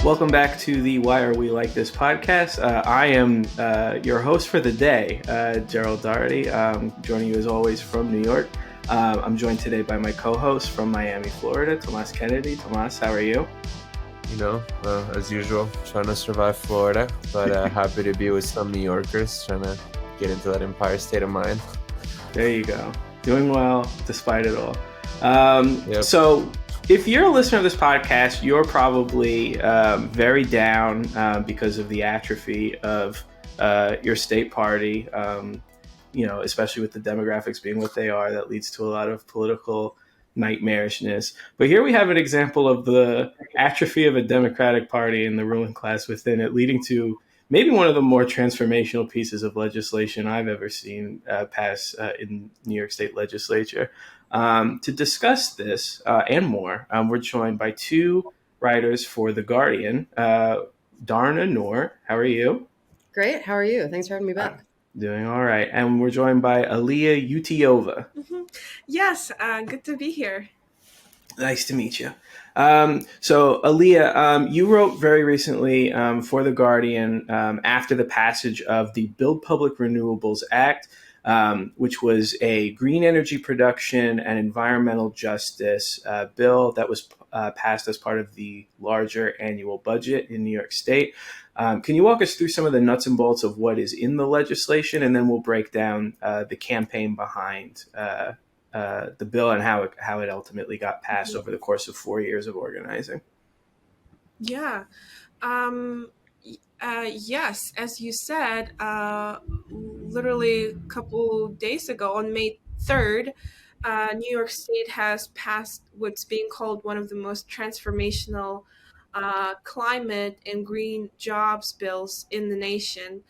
Welcome back to the Why Are We Like This podcast. I am your host for the day, Gerald Doherty, joining you as always from New York. I'm joined today by my co-host from Miami, Florida, Tomas Kennedy. Tomas, how are you? As usual, trying to survive Florida, but happy to be with some New Yorkers, trying to get into that Empire State of Mind. There you go. Doing well despite it all. Yep. So if you're a listener of this podcast, you're probably very down because of the atrophy of your state party, especially with the demographics being what they are. That leads to a lot of political nightmarishness. But here we have an example of the atrophy of a Democratic Party and the ruling class within it, leading to maybe one of the more transformational pieces of legislation I've ever seen pass in New York State legislature. To discuss this and more, we're joined by two writers for The Guardian. Dharna Noor, how are you? Great. How are you? Thanks for having me back. Doing all right. And we're joined by Aliya Uteuova. Yes, good to be here. Nice to meet you. So, Aliya, you wrote very recently for The Guardian after the passage of the Build Public Renewables Act, which was a green energy production and environmental justice bill that was passed as part of the larger annual budget in New York State. Can you walk us through some of the nuts and bolts of what is in the legislation, and then we'll break down the campaign behind the bill and how it ultimately got passed over the course of 4 years of organizing? Yeah. Yes, as you said, literally a couple days ago on May 3rd, New York State has passed what's being called one of the most transformational climate and green jobs bills in the nation.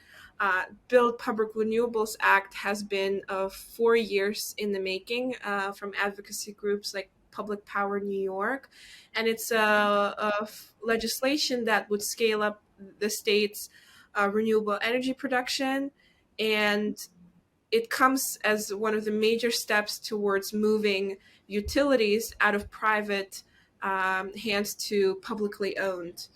Build Public Renewables Act has been 4 years in the making from advocacy groups like Public Power New York, and it's a legislation that would scale up the state's renewable energy production, and it comes as one of the major steps towards moving utilities out of private hands to publicly owned.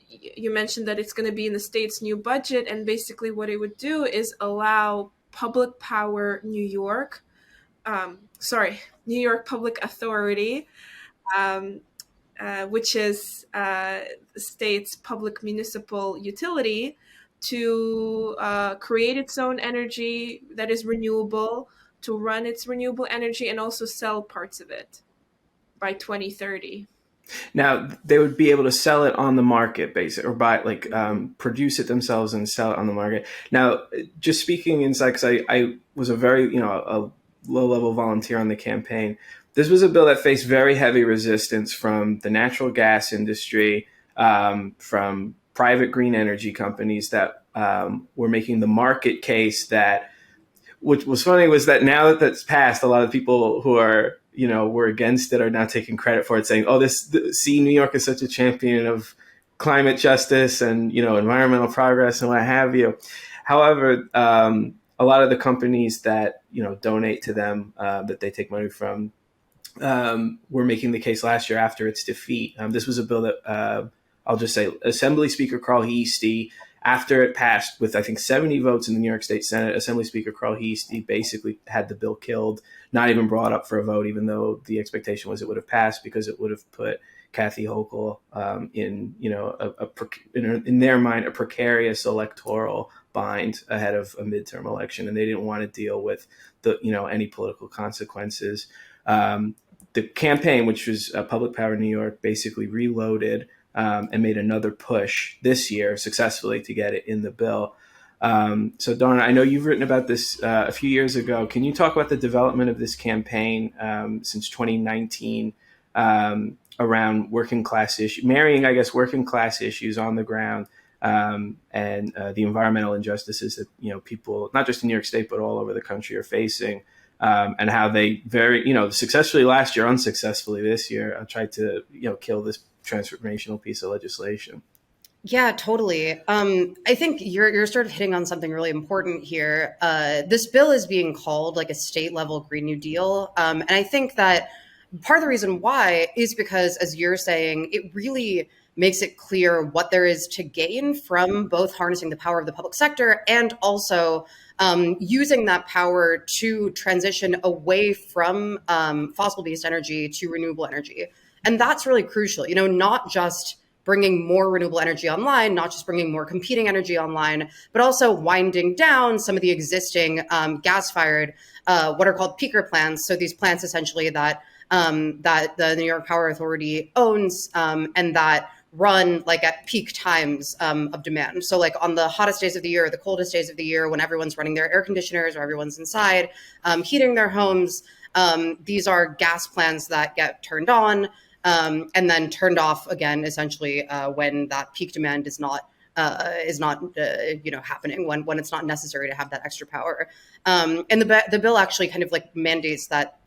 You mentioned that it's going to be in the state's new budget, and basically what it would do is allow Public Power New York, New York Public Authority, which is the state's public municipal utility, to create its own energy that is renewable, to run its renewable energy, and also sell parts of it by 2030. Now, they would be able to sell it on the market, basically, or buy produce it themselves and sell it on the market. Now, just speaking inside, because I was a very, a low-level volunteer on the campaign, this was a bill that faced very heavy resistance from the natural gas industry, from private green energy companies that were making the market case that, which was funny, was that now that that's passed, a lot of people who are were against it are now taking credit for it, saying, see, New York is such a champion of climate justice and, environmental progress and what have you. However, a lot of the companies that, donate to them, that they take money from, were making the case last year after its defeat. This was a bill that, I'll just say, Assembly Speaker Carl Heastie, after it passed with, I think, 70 votes in the New York State Senate, Assembly Speaker Carl Heastie basically had the bill killed, not even brought up for a vote, even though the expectation was it would have passed because it would have put Kathy Hochul in their mind, a precarious electoral bind ahead of a midterm election, and they didn't want to deal with any political consequences. The campaign, which was Public Power New York, basically reloaded and made another push this year successfully to get it in the bill. So, Dharna, I know you've written about this a few years ago. Can you talk about the development of this campaign since 2019 around working class issues, marrying, I guess, working class issues on the ground and the environmental injustices that people, not just in New York State, but all over the country are facing, and how they very, successfully last year, unsuccessfully this year, tried to, kill this transformational piece of legislation. Yeah, totally. I think you're sort of hitting on something really important here. This bill is being called like a state level Green New Deal. And I think that part of the reason why is because, as you're saying, it really makes it clear what there is to gain from both harnessing the power of the public sector and also using that power to transition away from fossil-based energy to renewable energy. And that's really crucial, not just bringing more renewable energy online, not just bringing more competing energy online, but also winding down some of the existing gas-fired, what are called peaker plants. So these plants essentially that the New York Power Authority owns and that run like at peak times of demand. So like on the hottest days of the year, or the coldest days of the year, when everyone's running their air conditioners or everyone's inside heating their homes, these are gas plants that get turned on and then turned off again, essentially when that peak demand is not happening, when it's not necessary to have that extra power. And the bill actually kind of like mandates that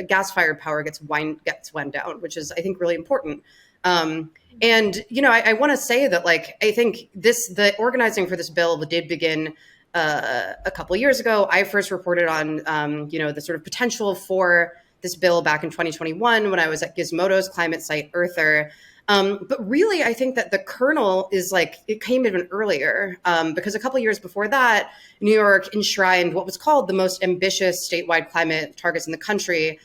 gas-fired power gets wound down, which is, I think, really important. I want to say that, like, I think the organizing for this bill did begin a couple of years ago. I first reported on, the sort of potential for this bill back in 2021 when I was at Gizmodo's climate site Earther. But really, I think that the kernel is like, it came even earlier because a couple of years before that, New York enshrined what was called the most ambitious statewide climate targets in the country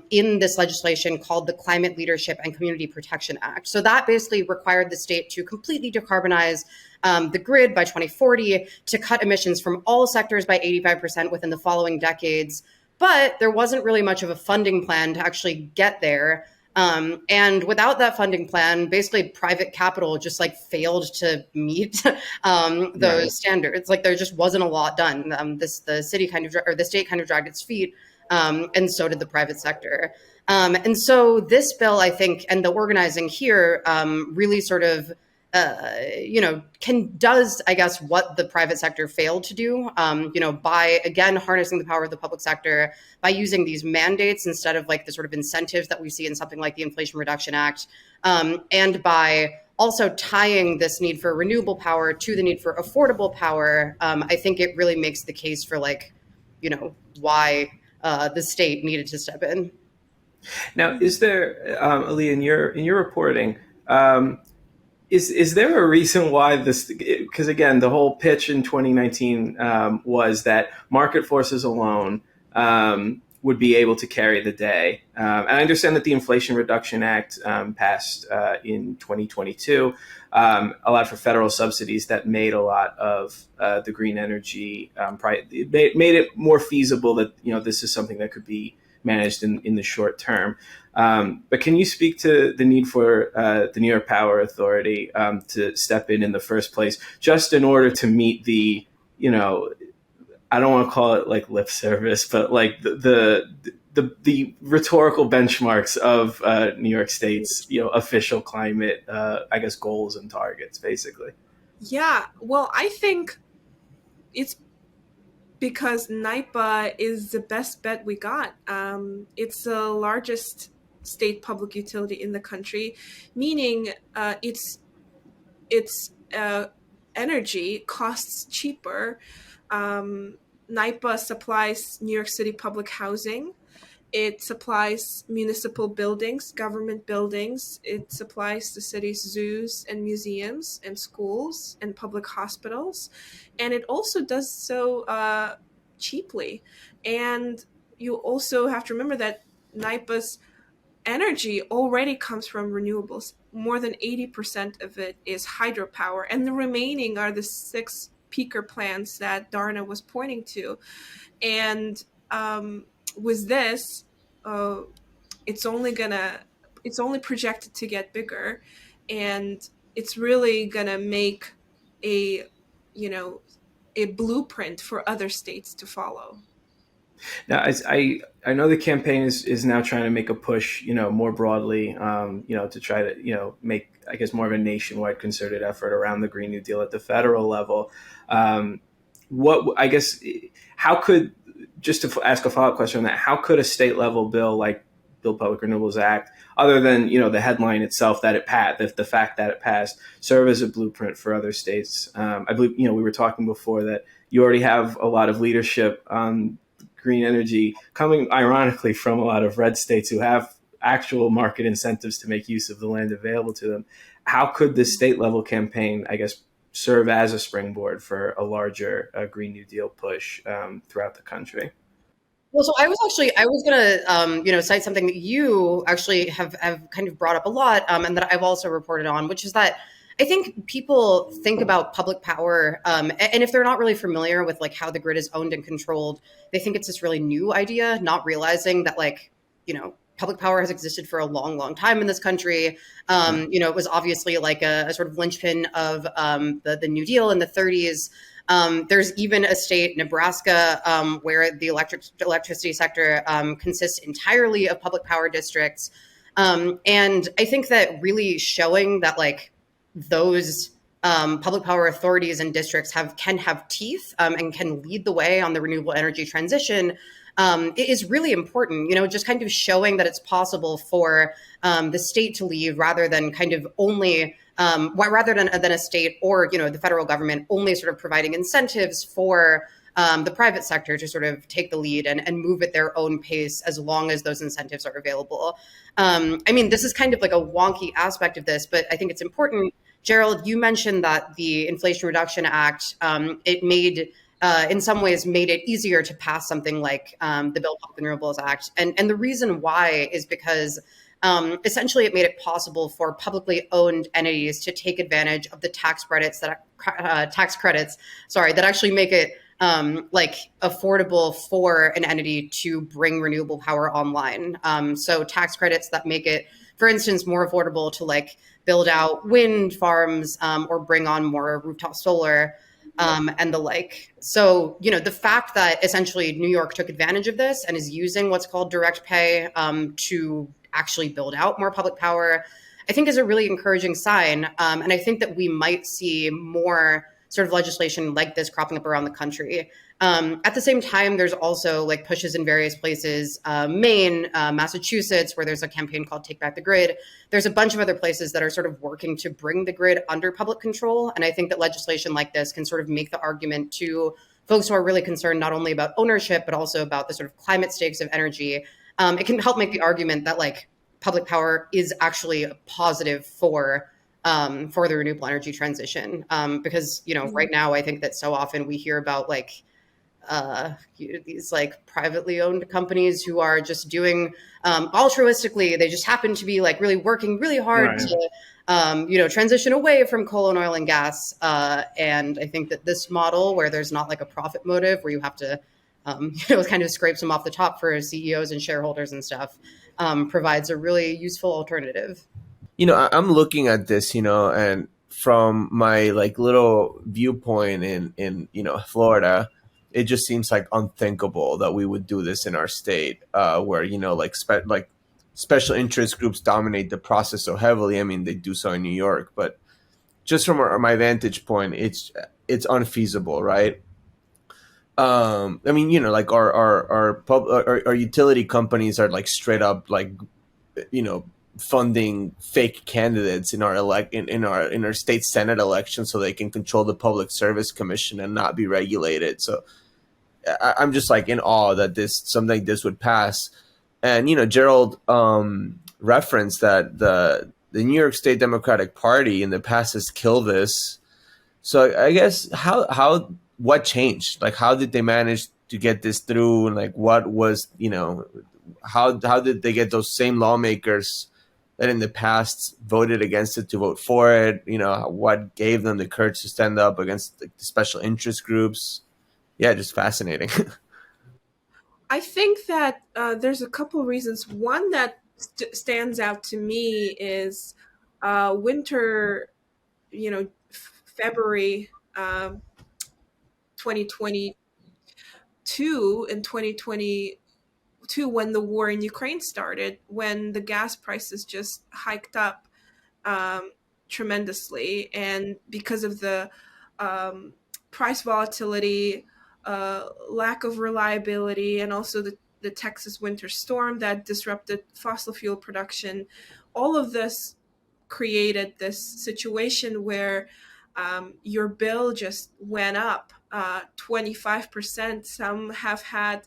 in this legislation called the Climate Leadership and Community Protection Act. So that basically required the state to completely decarbonize the grid by 2040, to cut emissions from all sectors by 85% within the following decades. But there wasn't really much of a funding plan to actually get there. And without that funding plan, basically private capital just like failed to meet those standards. Like there just wasn't a lot done. The state kind of dragged its feet, and so did the private sector. And so this bill, I think, and the organizing here really sort of does, I guess, what the private sector failed to do, by, again, harnessing the power of the public sector, by using these mandates instead of like the sort of incentives that we see in something like the Inflation Reduction Act, and by also tying this need for renewable power to the need for affordable power. I think it really makes the case for why the state needed to step in. Now, is there, Aliya, in your reporting, is there a reason why this? Because again, the whole pitch in 2019 was that market forces alone would be able to carry the day. And I understand that the Inflation Reduction Act passed in 2022, allowed for federal subsidies that made a lot of the green energy, made it more feasible that this is something that could be managed in the short term. But can you speak to the need for the New York Power Authority to step in the first place, just in order to meet the, I don't want to call it like lip service, but like the rhetorical benchmarks of New York State's, official climate, I guess, goals and targets, basically? Yeah, well, I think it's because NYPA is the best bet we got. It's the largest state public utility in the country, meaning its energy costs cheaper. NYPA supplies New York City public housing. It supplies municipal buildings, government buildings. It supplies the city's zoos and museums and schools and public hospitals. And it also does so cheaply. And you also have to remember that NYPA's energy already comes from renewables. More than 80% of it is hydropower. And the remaining are the 6 peaker plants that Dharna was pointing to. And with this, it's only projected to get bigger, and it's really gonna make a blueprint for other states to follow. Now, I know the campaign is now trying to make a push, more broadly, to try to, make, I guess, more of a nationwide concerted effort around the Green New Deal at the federal level. How could, just to ask a follow-up question on that, how could a state level bill like Build Public Renewables Act, other than, the headline itself that it passed, the fact that it passed, serve as a blueprint for other states? I believe, we were talking before that you already have a lot of leadership on green energy coming ironically from a lot of red states who have actual market incentives to make use of the land available to them. How could this state level campaign, I guess, serve as a springboard for a larger Green New Deal push throughout the country? Well, so I was gonna cite something that you actually have kind of brought up a lot, and that I've also reported on, which is that I think people think about public power, and if they're not really familiar with like how the grid is owned and controlled, they think it's this really new idea, not realizing that public power has existed for a long, long time in this country. It was obviously like a sort of linchpin of the New Deal in the 30s. There's even a state, Nebraska, where the electricity sector consists entirely of public power districts. And I think that really showing that like those public power authorities and districts can have teeth and can lead the way on the renewable energy transition is really important. Just kind of showing that it's possible for the state to lead rather than kind of only rather than a state or the federal government only sort of providing incentives for the private sector to sort of take the lead and move at their own pace as long as those incentives are available. This is kind of like a wonky aspect of this, but I think it's important. Gerald, you mentioned that the Inflation Reduction Act, it made in some ways made it easier to pass something like the Build Public Renewables Act. And the reason why is because essentially it made it possible for publicly owned entities to take advantage of the tax credits that actually make it affordable for an entity to bring renewable power online. So tax credits that make it, for instance, more affordable to like build out wind farms or bring on more rooftop solar and the like. So, the fact that essentially New York took advantage of this and is using what's called direct pay to actually build out more public power, I think is a really encouraging sign. And I think that we might see more sort of legislation like this cropping up around the country. At the same time, there's also like pushes in various places, Maine, Massachusetts, where there's a campaign called Take Back the Grid. There's a bunch of other places that are sort of working to bring the grid under public control. And I think that legislation like this can sort of make the argument to folks who are really concerned not only about ownership, but also about the sort of climate stakes of energy. It can help make the argument that like public power is actually a positive for the renewable energy transition. Because, right now, I think that so often we hear about like these like privately owned companies who are just doing altruistically. They just happen to be like really working really hard to, transition away from coal and oil and gas. And I think that this model where there's not like a profit motive where you have to, kind of scrape some off the top for CEOs and shareholders and stuff, provides a really useful alternative. I'm looking at this, and from my like little viewpoint in Florida, it just seems like unthinkable that we would do this in our state, where special interest groups dominate the process so heavily. I mean, they do so in New York, but just from my vantage point, it's unfeasible, right? Like our utility companies are like straight up like, funding fake candidates in our state Senate election so they can control the Public Service Commission and not be regulated. So I'm just like in awe that something like this would pass. And Gerald referenced that the New York State Democratic Party in the past has killed this. So I guess what changed? Like, how did they manage to get this through? And like, what was, how did they get those same lawmakers that in the past voted against it to vote for it? What gave them the courage to stand up against the special interest groups? Yeah, just fascinating. I think that there's a couple reasons. One that stands out to me is winter, February 2022 and 2022, when the war in Ukraine started, when the gas prices just hiked up tremendously. And because of the price volatility, lack of reliability, and also the Texas winter storm that disrupted fossil fuel production, all of this created this situation where your bill just went up 25%. Some have had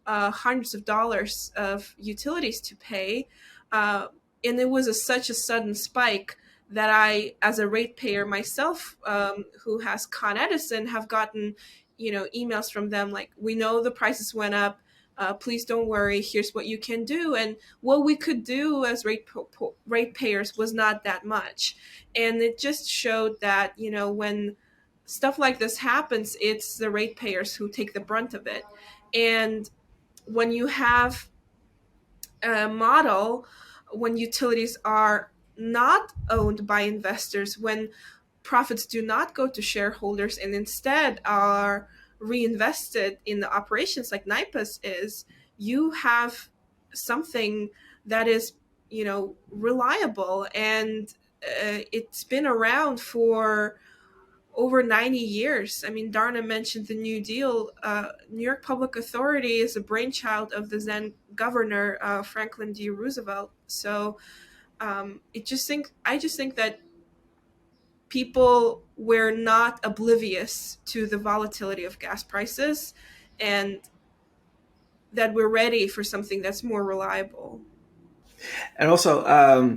hundreds of dollars of utilities to pay. And it was such a sudden spike that I, as a ratepayer myself, who has Con Edison, have gotten, emails from them like, we know the prices went up. Please don't worry. Here's what you can do. And what we could do as ratepayers was not that much. And it just showed that, when stuff like this happens, it's the ratepayers who take the brunt of it. And when you have a model, when utilities are not owned by investors, when profits do not go to shareholders and instead are reinvested in the operations like NIPAS is, you have something that is, reliable. And it's been around for over 90 years. I mean, Dharna mentioned the New Deal. New York Public Authority is a brainchild of the then governor, Franklin D. Roosevelt. So I just think that people were not oblivious to the volatility of gas prices, and that we're ready for something that's more reliable. And also,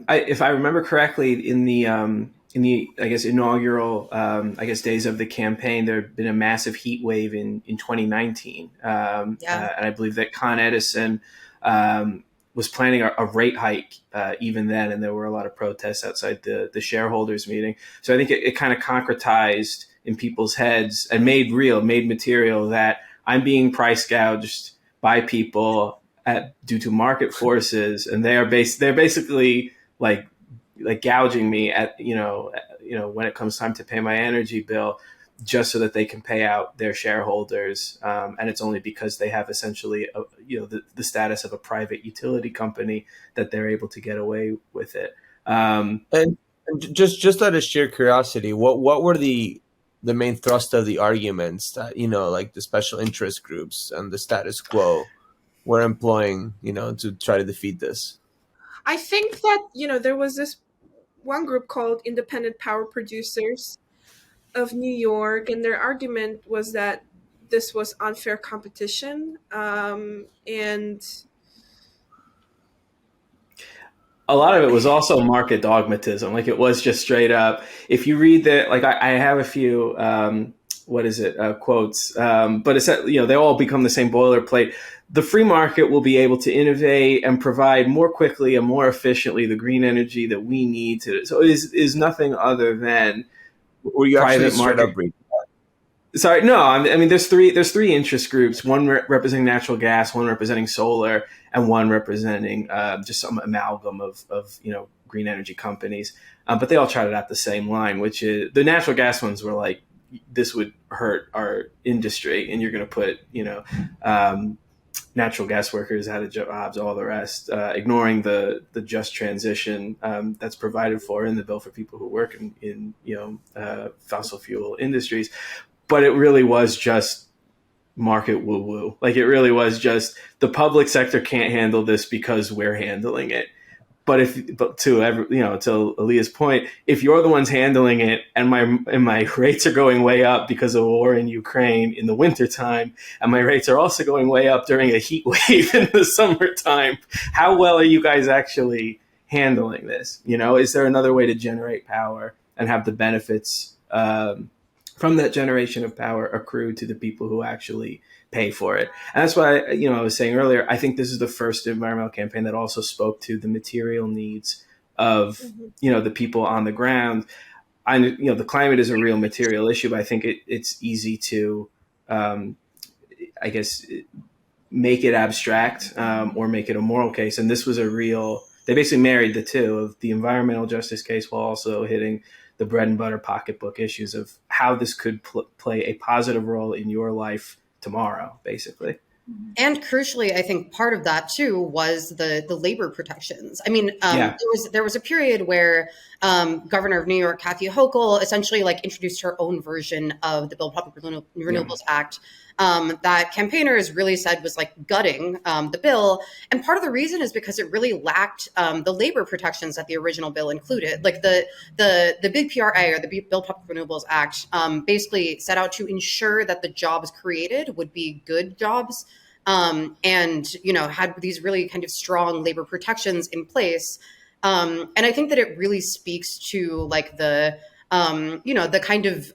if I remember correctly, in the I guess inaugural days of the campaign, there had been a massive heat wave in 2019, and I believe that Con Edison was planning a rate hike even then, and there were a lot of protests outside the shareholders meeting. So I think it kind of concretized in people's heads and made material that I'm being price gouged by people due to market forces, and they're basically like gouging me at when it comes time to pay my energy bill, just so that they can pay out their shareholders, and it's only because they have essentially the status of a private utility company that they're able to get away with it. And just out of sheer curiosity, what were the main thrust of the arguments that like the special interest groups and the status quo were employing to try to defeat this? I think that there was this one group called Independent Power Producers of New York, and their argument was that this was unfair competition, and a lot of it was also market dogmatism. Like, it was just straight up. If you read the, like, I have a few, quotes, but it's, they all become the same boilerplate. The free market will be able to innovate and provide more quickly and more efficiently the green energy that we need to. So it is nothing other than were you private actually market. straight up Sorry, no. I mean, there's three interest groups. One representing natural gas, one representing solar, and one representing just some amalgam of green energy companies. But they all tried it out the same line, which is the natural gas ones were like, this would hurt our industry, and you're going to put natural gas workers out of jobs, all the rest, ignoring the just transition that's provided for in the bill for people who work in fossil fuel industries. But it really was just market woo-woo. Like, it really was just the public sector can't handle this because we're handling it. But to Aliya's point, if you're the ones handling it and my rates are going way up because of a war in Ukraine in the wintertime, and my rates are also going way up during a heat wave in the summertime, how well are you guys actually handling this? Is there another way to generate power and have the benefits from that generation of power accrue to the people who actually pay for it? And that's why, I was saying earlier, I think this is the first environmental campaign that also spoke to the material needs of, the people on the ground. The climate is a real material issue, but I think it's easy to, make it abstract or make it a moral case. And this was they basically married the two of the environmental justice case while also hitting the bread and butter pocketbook issues of how this could play a positive role in your life tomorrow, basically. And crucially, I think part of that too was the labor protections. I mean, there was a period where Governor of New York, Kathy Hochul, essentially introduced her own version of the Build Public Renewables Act that campaigners really said was gutting the bill. And part of the reason is because it really lacked the labor protections that the original bill included. Like the Big PRA, or the Build Public Renewables Act, basically set out to ensure that the jobs created would be good jobs and had these really kind of strong labor protections in place. And I think that it really speaks to like the kind of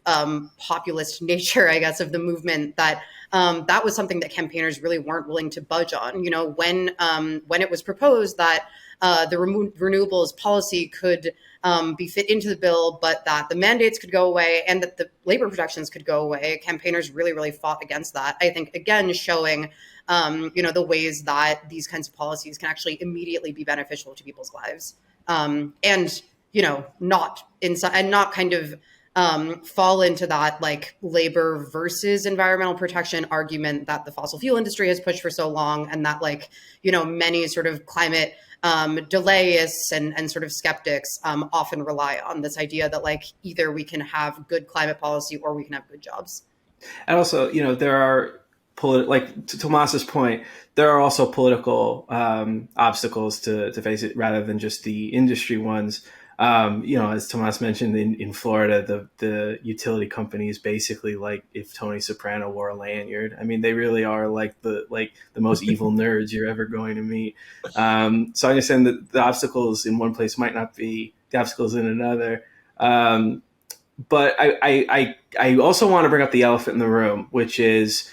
populist nature, I guess, of the movement, that that was something that campaigners really weren't willing to budge on. When it was proposed that the renewables policy could be fit into the bill, but that the mandates could go away and that the labor protections could go away, campaigners really, really fought against that. I think, again, showing the ways that these kinds of policies can actually immediately be beneficial to people's lives, and not kind of fall into that like labor versus environmental protection argument that the fossil fuel industry has pushed for so long, and that many sort of climate delayists and sort of skeptics often rely on, this idea that like either we can have good climate policy or we can have good jobs. And also, there are like to Tomas's point, there are also political obstacles to face it rather than just the industry ones. As Tomas mentioned, in Florida, the utility companies basically like if Tony Soprano wore a lanyard. I mean, they really are like the most evil nerds you're ever going to meet. So I understand that the obstacles in one place might not be the obstacles in another. But I also want to bring up the elephant in the room, which is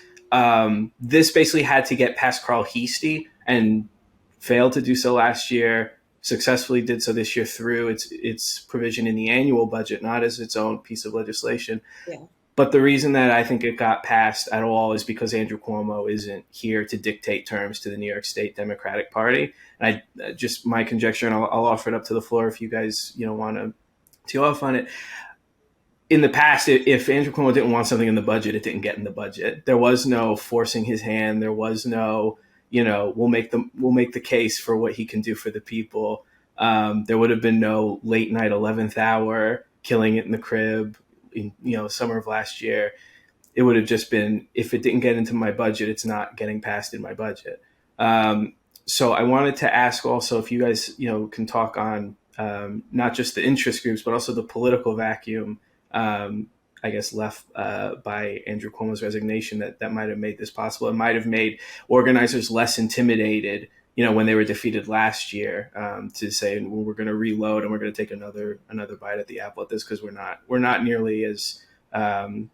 this basically had to get past Carl Heastie and failed to do so last year. Successfully did so this year through its provision in the annual budget, not as its own piece of legislation. Yeah. But the reason that I think it got passed at all is because Andrew Cuomo isn't here to dictate terms to the New York State Democratic Party. And I just my conjecture, and I'll offer it up to the floor if you guys want to tee off on it. In the past, if Andrew Cuomo didn't want something in the budget, it didn't get in the budget. There was no forcing his hand. There was no we'll make the case for what he can do for the people. There would have been no late night 11th hour killing it in the crib in summer of last year. It would have just been, if it didn't get into my budget, it's not getting passed in my budget. So I wanted to ask also if you guys can talk on not just the interest groups but also the political vacuum, I guess, left by Andrew Cuomo's resignation that might have made this possible. It might have made organizers less intimidated, when they were defeated last year, to say, well, we're going to reload and we're going to take another bite at the apple at this because we're not nearly as, Carl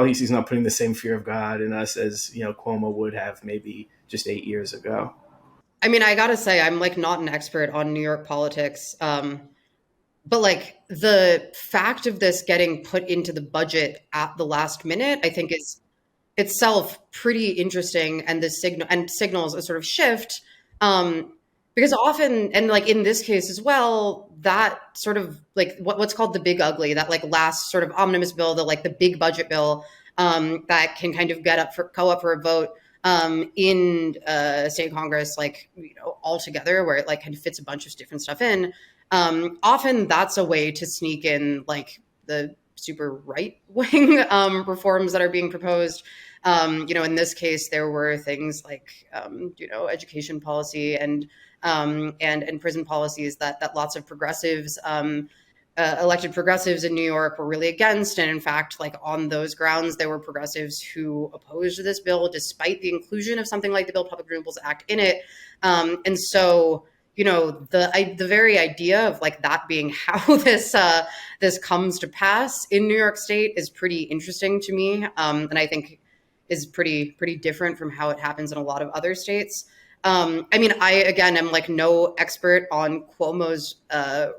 Heastie's not putting the same fear of God in us as, Cuomo would have maybe just 8 years ago. I mean, I got to say, I'm like not an expert on New York politics. But like the fact of this getting put into the budget at the last minute, I think is itself pretty interesting, and signals a sort of shift, because often, and like in this case as well, that sort of like what's called the big ugly, that like last sort of omnibus bill, the big budget bill, that can kind of go up for a vote in state Congress, all together, where it like kind of fits a bunch of different stuff in. Often that's a way to sneak in like the super right wing reforms that are being proposed. In this case, there were things like education policy and prison policies that lots of progressives, elected progressives in New York, were really against. And in fact, like on those grounds, there were progressives who opposed this bill despite the inclusion of something like the Build Public Renewables Act in it. And so the very idea of like that being how this comes to pass in New York State is pretty interesting to me, and I think is pretty different from how it happens in a lot of other states. I mean, I again am like no expert on Cuomo's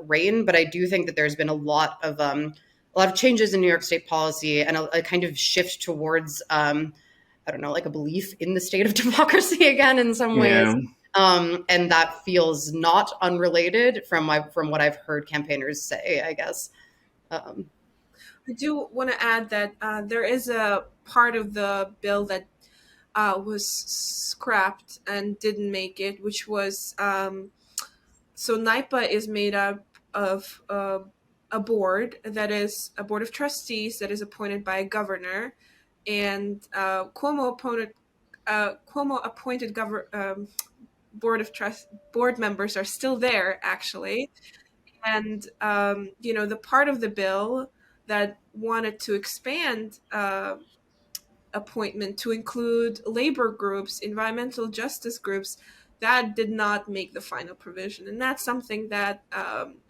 reign, but I do think that there's been a lot of changes in New York State policy and a kind of shift towards I don't know, like a belief in the state of democracy again in some ways. Yeah. And that feels not unrelated from what I've heard campaigners say, I guess. I do want to add that there is a part of the bill that was scrapped and didn't make it, which was so NYPA is made up of a board that is a board of trustees that is appointed by a governor, and Cuomo appointed board members are still there, actually. And the part of the bill that wanted to expand appointment to include labor groups, environmental justice groups, that did not make the final provision. And that's something that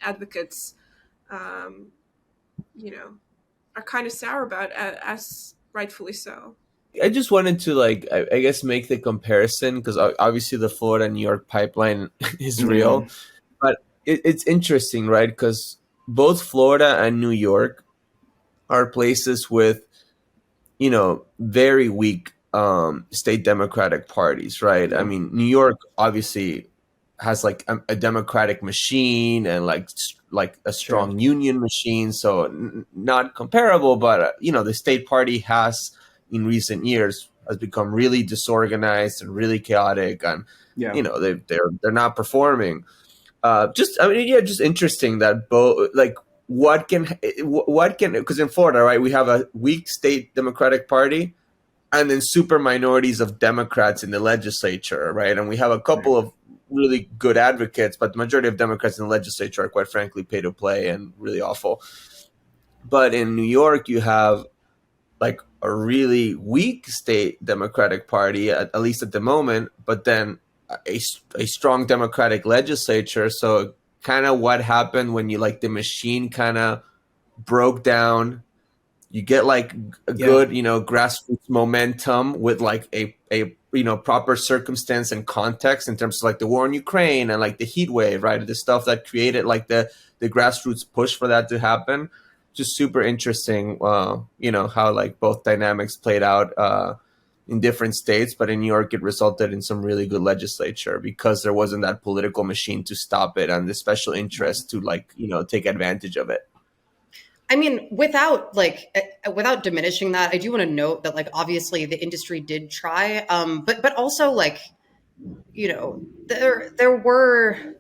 advocates, um, are kind of sour about, as rightfully so. I just wanted to I guess make the comparison because obviously the Florida New York pipeline is real, Yeah. but it's interesting, right? Because both Florida and New York are places with very weak state Democratic parties, right? I Yeah. mean, New York obviously has like a Democratic machine and like a Sure. strong union machine, so not comparable. But the state party has in recent years has become really disorganized and really chaotic, and Yeah. they're not performing. Just interesting that both what can because in Florida, right, we have a weak state Democratic Party and then super minorities of Democrats in the legislature, right? And we have a Right. couple of really good advocates, but the majority of Democrats in the legislature are quite frankly pay to play and really awful. But in New York, you have like a really weak state Democratic Party, at least at the moment, but then a strong Democratic legislature. So kind of what happened when the machine kind of broke down. You get like a Yeah. good, grassroots momentum with like a proper circumstance and context in terms of like the war in Ukraine and like the heat wave, right? The stuff that created like the grassroots push for that to happen. Just super interesting, how like both dynamics played out in different states, but in New York it resulted in some really good legislature because there wasn't that political machine to stop it and the special interest to take advantage of it. I mean, without diminishing that, I do want to note that like obviously the industry did try, but also like there were,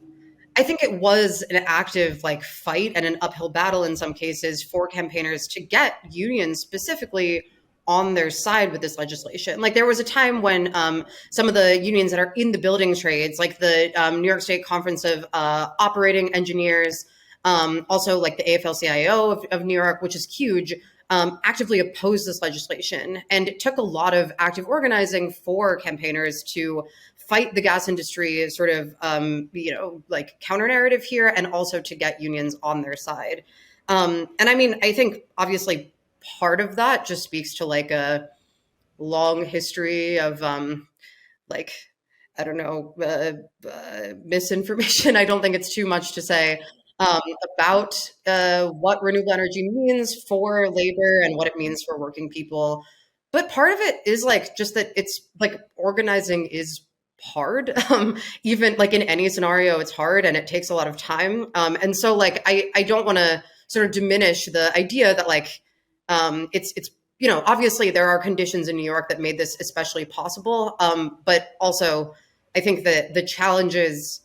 I think it was an active like fight and an uphill battle in some cases for campaigners to get unions specifically on their side with this legislation. Like there was a time when some of the unions that are in the building trades, like the New York State Conference of Operating Engineers, also like the AFL-CIO of New York, which is huge, actively opposed this legislation. And it took a lot of active organizing for campaigners to fight the gas industry sort of, like counter narrative here, and also to get unions on their side. And I mean, I think obviously part of that just speaks to like a long history of like, I don't know, misinformation. I don't think it's too much to say um, about what renewable energy means for labor and what it means for working people. But part of it is like just that it's like organizing is hard. Even like in any scenario, it's hard and it takes a lot of time. And so like I don't want to sort of diminish the idea that like it's obviously there are conditions in New York that made this especially possible. But also I think that the challenges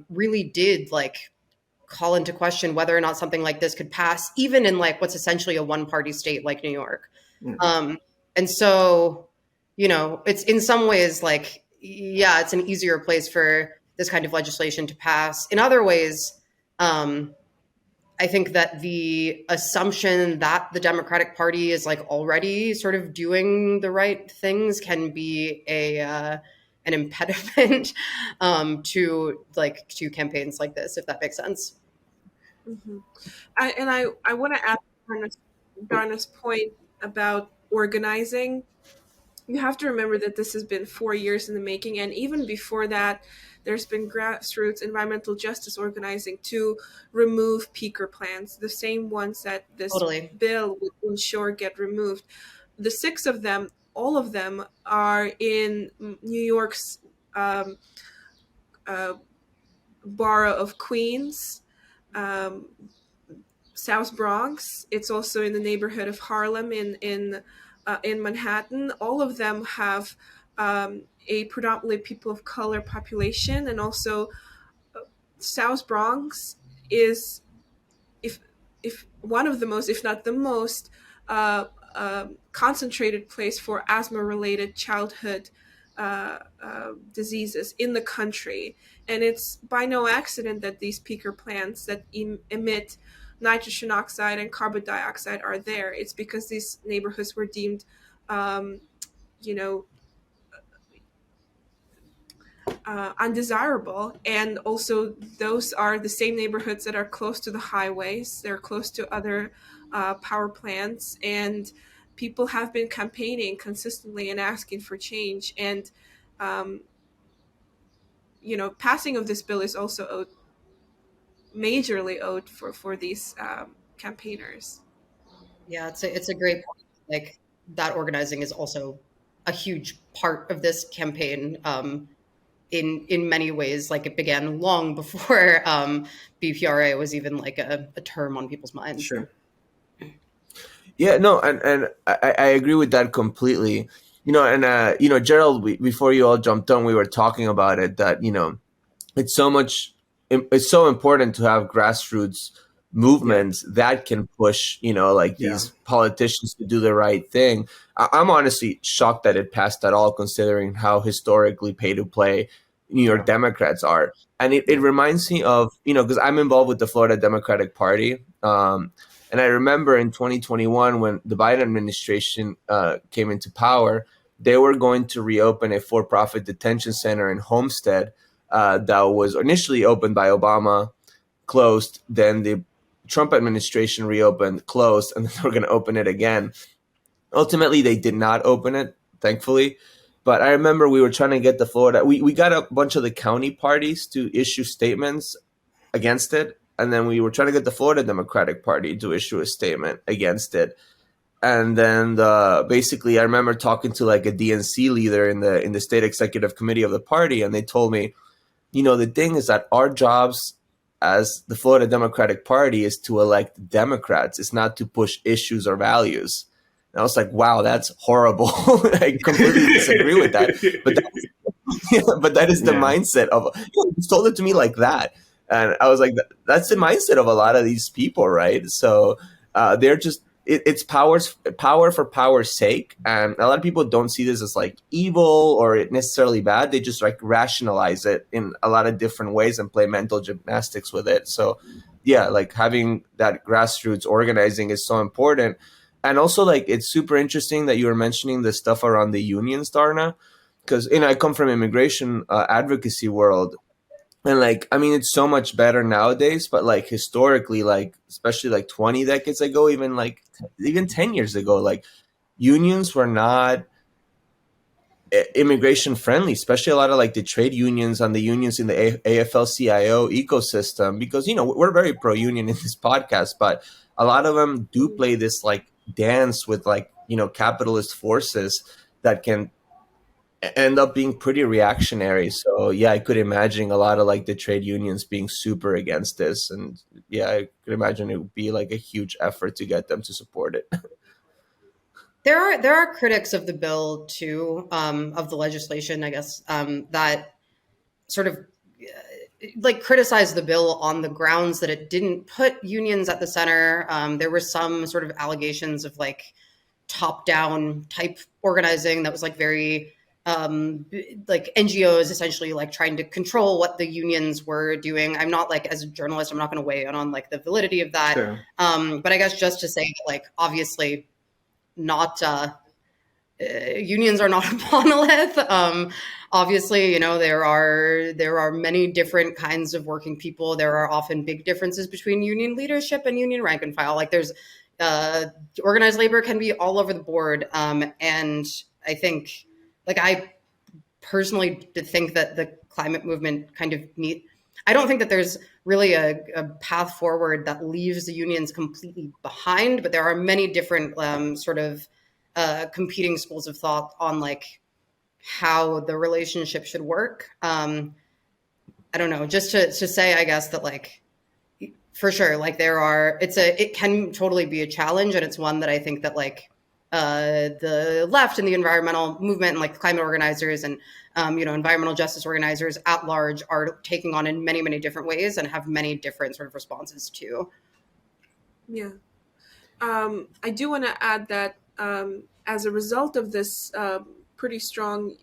really did like call into question whether or not something like this could pass, even in like what's essentially a one-party state like New York. Yeah. And so, it's in some ways like, yeah, it's an easier place for this kind of legislation to pass. In other ways, I think that the assumption that the Democratic Party is like already sort of doing the right things can be an impediment to campaigns like this, if that makes sense. Mm-hmm. I want to add Darna's point about organizing. You have to remember that this has been 4 years in the making, and even before that, there's been grassroots environmental justice organizing to remove peaker plants, the same ones that this Totally. bill would ensure get removed. The 6 of them, all of them, are in New York's um, borough of Queens, um, South Bronx. It's also in the neighborhood of Harlem in Manhattan. All of them have a predominantly people of color population, and also South Bronx is, if one of the most, if not the most, concentrated place for asthma-related childhood diseases in the country. And it's by no accident that these peaker plants that emit nitrogen oxide and carbon dioxide are there. It's because these neighborhoods were deemed undesirable. And also, those are the same neighborhoods that are close to the highways. They're close to other power plants, and people have been campaigning consistently and asking for change. And um, passing of this bill is also majorly owed for these campaigners. Yeah, it's a great point. Like that organizing is also a huge part of this campaign. In many ways, like it began long before BPRA was even like a term on people's minds. Sure. Yeah, no, and I agree with that completely. Gerald, before you all jumped on, we were talking about it, that it's so much, it's so important to have grassroots movements that can push like Yeah. these politicians to do the right thing. I'm honestly shocked that it passed at all, considering how historically pay to play New York Democrats are. And it reminds me of, because I'm involved with the Florida Democratic Party. And I remember in 2021, when the Biden administration came into power, they were going to reopen a for-profit detention center in Homestead that was initially opened by Obama, closed. Then the Trump administration reopened, closed, and then they were going to open it again. Ultimately, they did not open it, thankfully. But I remember we were trying to get the Florida. We got a bunch of the county parties to issue statements against it. And then we were trying to get the Florida Democratic Party to issue a statement against it. And then basically, I remember talking to like a DNC leader in the state executive committee of the party, and they told me, the thing is that our jobs as the Florida Democratic Party is to elect Democrats. It's not to push issues or values. And I was like, wow, that's horrible. I completely disagree with that. But that is the mindset of, you told it to me like that. And I was like, that's the mindset of a lot of these people, right? So they're just, it's power for power's sake. And a lot of people don't see this as like evil or necessarily bad. They just like rationalize it in a lot of different ways and play mental gymnastics with it. So yeah, like having that grassroots organizing is so important. And also, like, it's super interesting that you were mentioning the stuff around the unions, Darna, because I come from immigration advocacy world. And like, I mean, it's so much better nowadays, but like historically, like, especially like 20 decades ago, even 10 years ago, like unions were not immigration friendly, especially a lot of like the trade unions and the unions in the AFL-CIO ecosystem, because, we're very pro-union in this podcast, but a lot of them do play this like dance with like, capitalist forces that can end up being pretty reactionary. So yeah, I could imagine a lot of like the trade unions being super against this. And yeah, I could imagine it would be like a huge effort to get them to support it. There are critics of the bill too, of the legislation, I guess, that sort of like criticize the bill on the grounds that it didn't put unions at the center. There were some sort of allegations of like top-down type organizing that was like very like NGOs essentially like trying to control what the unions were doing. I'm not like, as a journalist, I'm not going to weigh in on like the validity of that. Sure. But I guess just to say that, like, obviously not unions are not a monolith. Obviously, there are many different kinds of working people. There are often big differences between union leadership and union rank and file. Like there's organized labor can be all over the board. And I think, like, I personally think that the climate movement kind of I don't think that there's really a path forward that leaves the unions completely behind, but there are many different sort of competing schools of thought on like how the relationship should work. I don't know, just to say, I guess, that like, for sure, like it can totally be a challenge. And it's one that I think that like the left and the environmental movement and like climate organizers and, environmental justice organizers at large are taking on in many, many different ways and have many different sort of responses to. Yeah. I do want to add that as a result of this pretty strong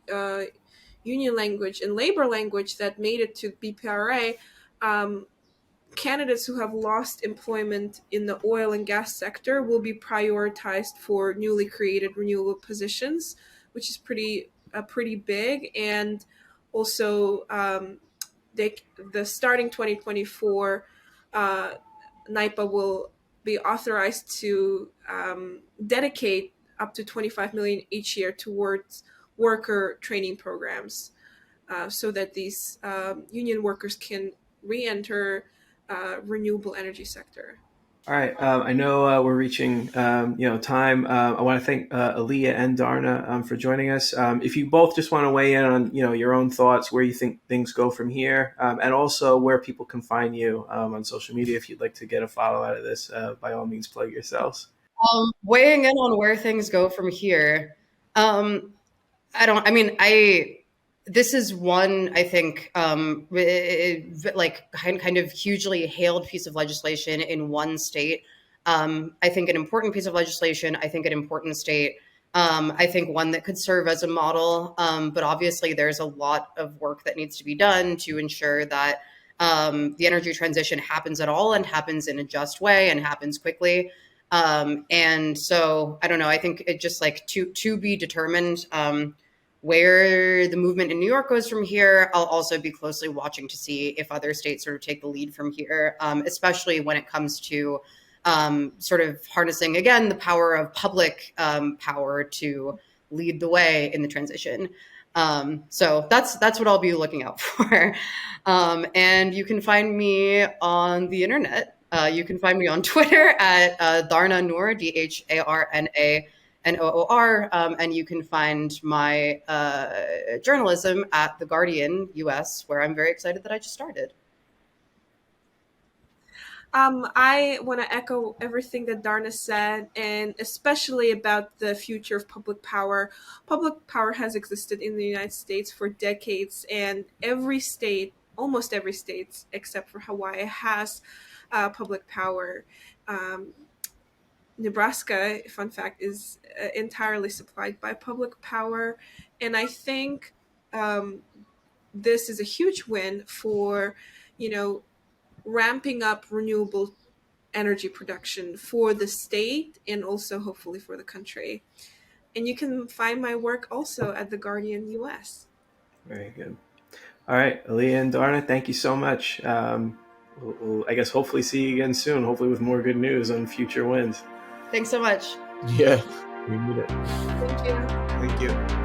union language and labor language that made it to BPRA, candidates who have lost employment in the oil and gas sector will be prioritized for newly created renewable positions, which is pretty big. And also, the starting 2024, NIPA will be authorized to dedicate up to 25 million each year towards worker training programs, so that these union workers can re-enter renewable energy sector. All right. I know we're reaching, time. I want to thank Aliya and Dharna for joining us. If you both just want to weigh in on, your own thoughts, where you think things go from here, and also where people can find you on social media, if you'd like to get a follow out of this, by all means, plug yourselves. Weighing in on where things go from here. This is one, I think, like kind of hugely hailed piece of legislation in one state. I think an important piece of legislation. I think an important state. I think one that could serve as a model. But obviously, there's a lot of work that needs to be done to ensure that the energy transition happens at all and happens in a just way and happens quickly. And so I don't know. I think it just like to be determined. Where the movement in New York goes from here, I'll also be closely watching to see if other states sort of take the lead from here, especially when it comes to sort of harnessing, again, the power of public power to lead the way in the transition. So that's what I'll be looking out for. And you can find me on the internet. You can find me on Twitter at Dharna Noor, DHARNA. NOOR, and you can find my journalism at The Guardian US, where I'm very excited that I just started. I want to echo everything that Dharna said, and especially about the future of public power. Public power has existed in the United States for decades, and every state, almost every state, except for Hawaii, has public power. Nebraska, fun fact, is entirely supplied by public power. And I think this is a huge win for, ramping up renewable energy production for the state and also hopefully for the country. And you can find my work also at The Guardian US. Very good. All right, Aliya and Dharna, thank you so much. We'll, I guess, hopefully see you again soon, hopefully with more good news on future wins. Thanks so much. Yeah, we need it. Thank you. Thank you.